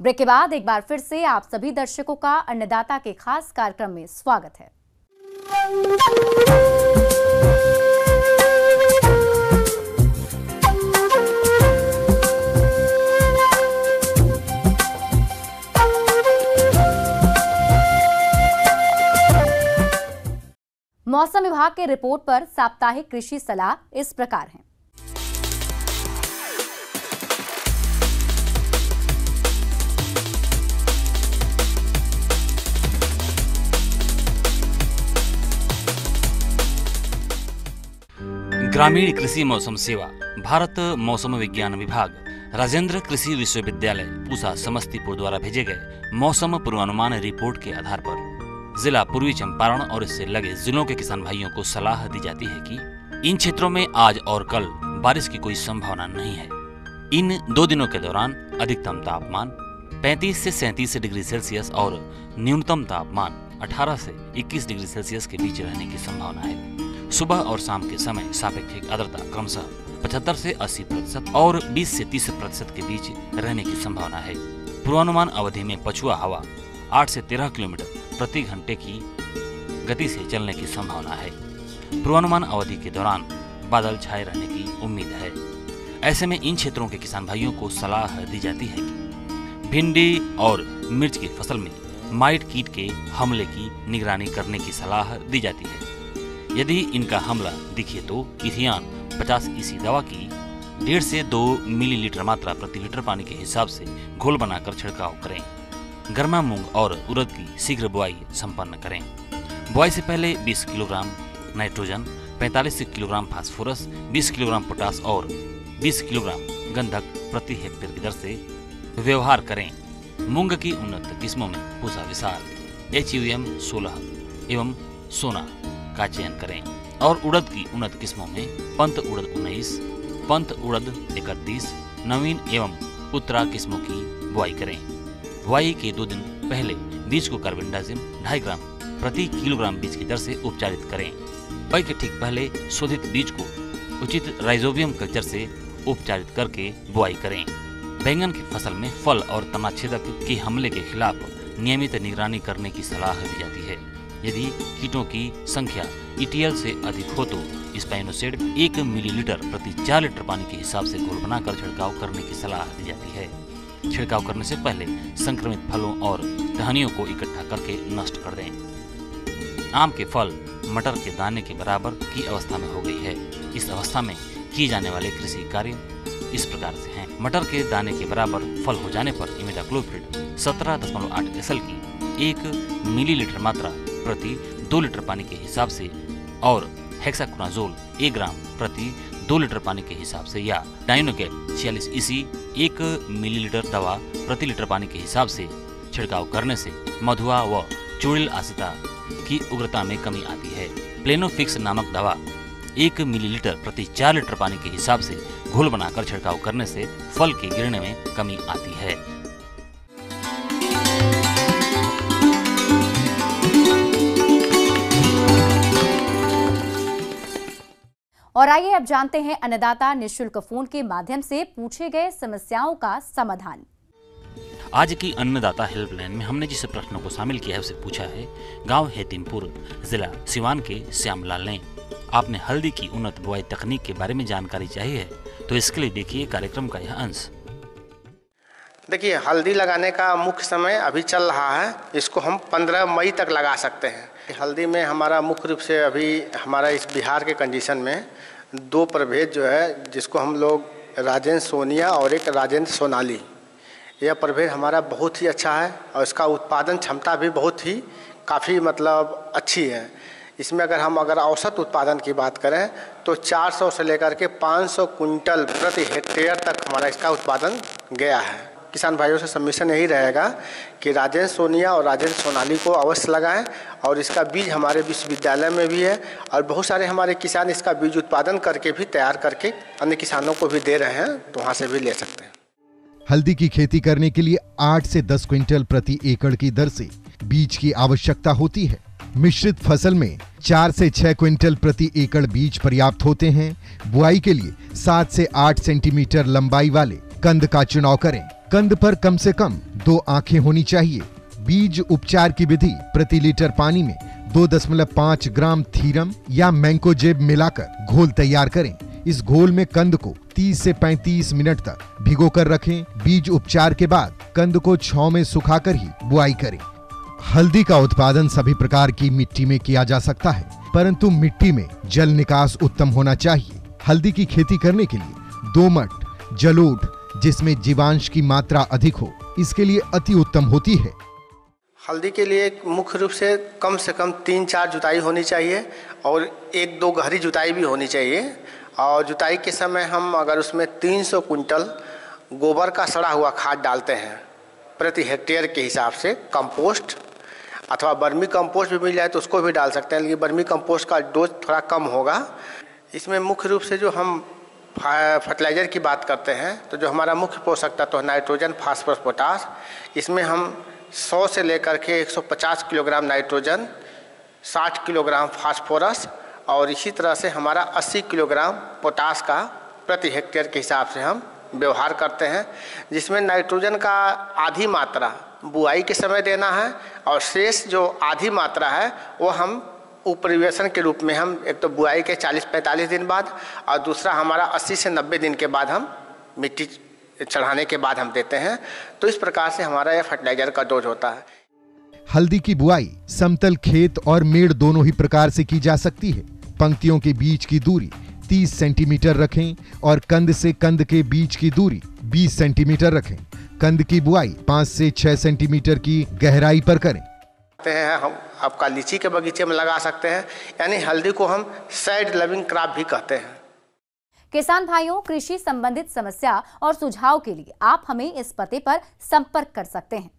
Break के बाद एक बार फिर से आप सभी दर्शकों का अन्नदाता के खास कार्यक्रम में स्वागत है। मौसम विभाग के रिपोर्ट पर साप्ताहिक कृषि सलाह इस प्रकार है। ग्रामीण कृषि मौसम सेवा, भारत मौसम विज्ञान विभाग, राजेंद्र कृषि विश्वविद्यालय पूसा समस्तीपुर द्वारा भेजे गए मौसम पूर्वानुमान रिपोर्ट के आधार पर जिला पूर्वी चंपारण और इससे लगे जिलों के किसान भाइयों को सलाह दी जाती है कि इन क्षेत्रों में आज और कल बारिश की कोई संभावना नहीं है। इन 2 दिनों के दौरान अधिकतम तापमान 35 से 37 डिग्री सेल्सियस और न्यूनतम तापमान 18 से 21 डिग्री सेल्सियस के बीच रहने की संभावना है। सुबह और शाम के समय सापेक्षिक आर्द्रता क्रमशः 75 से 80% और 20 से 30% के बीच रहने की संभावना है। पूर्वानुमान अवधि में पछुआ हवा 8 से 13 किलोमीटर प्रति घंटे की गति से चलने की संभावना है। पूर्वानुमान अवधि के दौरान बादल छाए रहने की उम्मीद है। ऐसे में इन क्षेत्रों के किसान भाइयों को सलाह दी जाती है कि भिंडी और मिर्च की फसल में माइट कीट के हमले की निगरानी करने की सलाह दी जाती है। यदि इनका हमला दिखे तो इथियान 50 EC दवा की 1.5 से 2 मिलीलीटर मात्रा प्रति लीटर पानी के हिसाब से घोल बनाकर छिड़काव करें। गर्मा मूंग और उड़द की शीघ्र बुआई संपन्न करें। बुआई से पहले 20 kilogram nitrogen, 45 kilogram phosphorus, 20 kilogram potash और 20 किलोग्राम गंधक प्रति हेक्टेयर की दर से व्यवहार करें। मूंग की उन्नत किस्मों में पूसा विशाल, HUM 16 एवं सोना का चयन करें और उड़द की उन्नत किस्मों में पंत उड़द 19, पंत उड़द 31, नवीन एवं उत्तरा किस्मों की बुआई करें। बुआई के 2 दिन पहले बीज को कार्बेंडाजिम 2.5 ग्राम प्रति किलोग्राम बीज की दर से उपचारित करें। बुआई के ठीक पहले शोधित बीज को उचित राइजोबियम कल्चर से उपचारित करके बुआई करें। बैंगन की फसल में फल और तना छेदक के हमले के खिलाफ नियमित निगरानी करने की सलाह दी जाती है। यदि कीटों की संख्या ETL से अधिक हो तो स्पाइनोसेड 1 मिलीलीटर प्रति 4 लीटर पानी के हिसाब से घोल बनाकर छिड़काव करने की सलाह दी जाती है। छिड़काव करने से पहले संक्रमित फलों और टहनियों को इकट्ठा करके नष्ट कर दें। आम के फल मटर के दाने के बराबर की अवस्था में हो गई है। इस अवस्था में किए जाने वाले कृषि कार्य इस प्रकार से हैं। मटर के दाने के बराबर फल हो जाने पर इमिडाक्लोप्रिड 17.8 SL की 1 मिलीलीटर मात्रा प्रति 2 लीटर पानी के हिसाब से और हेक्साकोनाजोल 1 ग्राम प्रति 2 लीटर पानी के हिसाब से या डाइनोकेप 46 EC 1 मिलीलीटर दवा प्रति लीटर पानी के हिसाब से छिड़काव करने से मधुआ व चूड़िल आसिता की उग्रता में कमी आती है। प्लेनोफिक्स नामक दवा 1 मिलीलीटर प्रति 4 लीटर पानी के हिसाब से घोल बनाकर छिड़काव करने से फल के गिरने में कमी आती है। और आइए अब जानते हैं अन्नदाता निःशुल्क फोन के माध्यम से पूछे गए समस्याओं का समाधान। आज की अन्नदाता हेल्पलाइन में हमने जिस प्रश्नों को शामिल किया है उसे पूछा है गांव हेतिमपुर, जिला सिवान के श्यामलाल ने। आपने हल्दी की उन्नत बुआई तकनीक के बारे में जानकारी चाहिए है तो इसके लिए देखिए कार्यक्रम का यह अंश। देखिए, हल्दी लगाने का मुख्य समय अभी चल रहा है। इसको हम 15 मई तक लगा सकते हैं। हल्दी में हमारा मुख्य रूप से अभी हमारा इस बिहार के कंडीशन में 2 प्रभेद जो है, जिसको हम लोग राजेंद्र सोनिया और एक राजेंद्र सोनाली, यह प्रभेद हमारा बहुत ही अच्छा है और इसका उत्पादन क्षमता भी बहुत ही काफ़ी मतलब अच्छी है। इसमें अगर औसत उत्पादन की बात करें तो 400 से लेकर के 500 कुंटल प्रति हेक्टेयर तक हमारा इसका उत्पादन गया है। किसान भाइयों से सबमिशन यही रहेगा कि राजेंद्र सोनिया और राजेंद्र सोनाली को अवश्य लगाएं और इसका बीज हमारे विश्वविद्यालय में भी है और बहुत सारे हमारे किसान इसका बीज उत्पादन करके भी तैयार करके अन्य किसानों को भी दे रहे हैं, तो वहाँ से भी ले सकते हैं। हल्दी की खेती करने के लिए 8 से 10 क्विंटल प्रति एकड़ की दर से बीज की आवश्यकता होती है। मिश्रित फसल में 4 से 6 क्विंटल प्रति एकड़ बीज पर्याप्त होते हैं। बुआई के लिए 7 से 8 सेंटीमीटर लंबाई वाले कंद का चुनाव करें। कंद पर कम से कम 2 आंखें होनी चाहिए। बीज उपचार की विधि प्रति लीटर पानी में 2.5 ग्राम थीरम या मैंकोजेब मिलाकर घोल तैयार करें। इस घोल में कंद को 30 से 35 मिनट तक भिगोकर रखें। बीज उपचार के बाद कंद को छांव में सुखाकर ही बुआई करें। हल्दी का उत्पादन सभी प्रकार की मिट्टी में किया जा सकता है, परंतु मिट्टी में जल निकास उत्तम होना चाहिए। हल्दी की खेती करने के लिए दोमट, जलोढ़ जिसमें जीवांश की मात्रा अधिक हो, इसके लिए अति उत्तम होती है। हल्दी के लिए मुख्य रूप से कम 3-4 जुताई होनी चाहिए और 1-2 गहरी जुताई भी होनी चाहिए। और जुताई के समय हम अगर उसमें 300 कुंटल गोबर का सड़ा हुआ खाद डालते हैं प्रति हेक्टेयर के हिसाब से, कंपोस्ट अथवा बर्मी कंपोस्ट भी मिल जाए तो उसको भी डाल सकते हैं, लेकिन बर्मी कंपोस्ट का डोज थोड़ा कम होगा। इसमें मुख्य रूप से जो हम फर्टिलाइज़र की बात करते हैं तो जो हमारा मुख्य पोषक तत्व है नाइट्रोजन, फास्फोरस, पोटास, इसमें हम 100 से लेकर के 150 किलोग्राम नाइट्रोजन, 60 किलोग्राम फास्फोरस और इसी तरह से हमारा 80 किलोग्राम पोटास का प्रति हेक्टेयर के हिसाब से हम व्यवहार करते हैं, जिसमें नाइट्रोजन का आधी मात्रा बुआई के समय देना है और शेष जो आधी मात्रा है वो हम उपरिवेशन के रूप में हम एक तो बुआई के 40-45 दिन बाद और दूसरा हमारा 80 से 90 दिन के बाद हम मिट्टी चढ़ाने के बाद हम देते हैं। तो इस प्रकार से हमारा यह फर्टिलाइजर का डोज होता है। हल्दी की बुआई समतल खेत और मेड़ दोनों ही प्रकार से की जा सकती है। पंक्तियों के बीच की दूरी 30 सेंटीमीटर रखें और कंद से कंद के बीच की दूरी 20 सेंटीमीटर रखें। कंद की बुआई 5 से 6 सेंटीमीटर की गहराई पर करें। हम आपका लीची के बगीचे में लगा सकते हैं, यानी हल्दी को हम साइड लविंग क्रॉप भी कहते हैं। किसान भाइयों, कृषि संबंधित समस्या और सुझाव के लिए आप हमें इस पते पर संपर्क कर सकते हैं।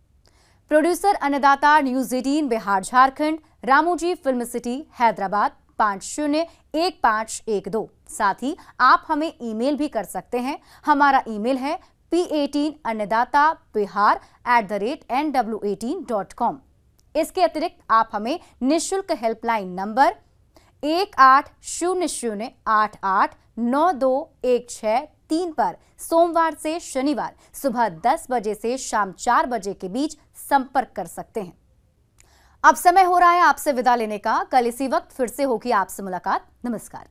प्रोड्यूसर अन्नदाता news 18 Bihar Jharkhand, Ramoji film city Hyderabad 501512। साथ ही आप हमें ईमेल भी कर सकते हैं। हमारा ईमेल है p18annadatabihar@nw18.com। इसके अतिरिक्त आप हमें निःशुल्क हेल्पलाइन नंबर 1800889216 पर सोमवार से शनिवार सुबह 10 बजे से शाम 4 बजे के बीच संपर्क कर सकते हैं। अब समय हो रहा है आपसे विदा लेने का। कल इसी वक्त फिर से होगी आपसे मुलाकात। नमस्कार।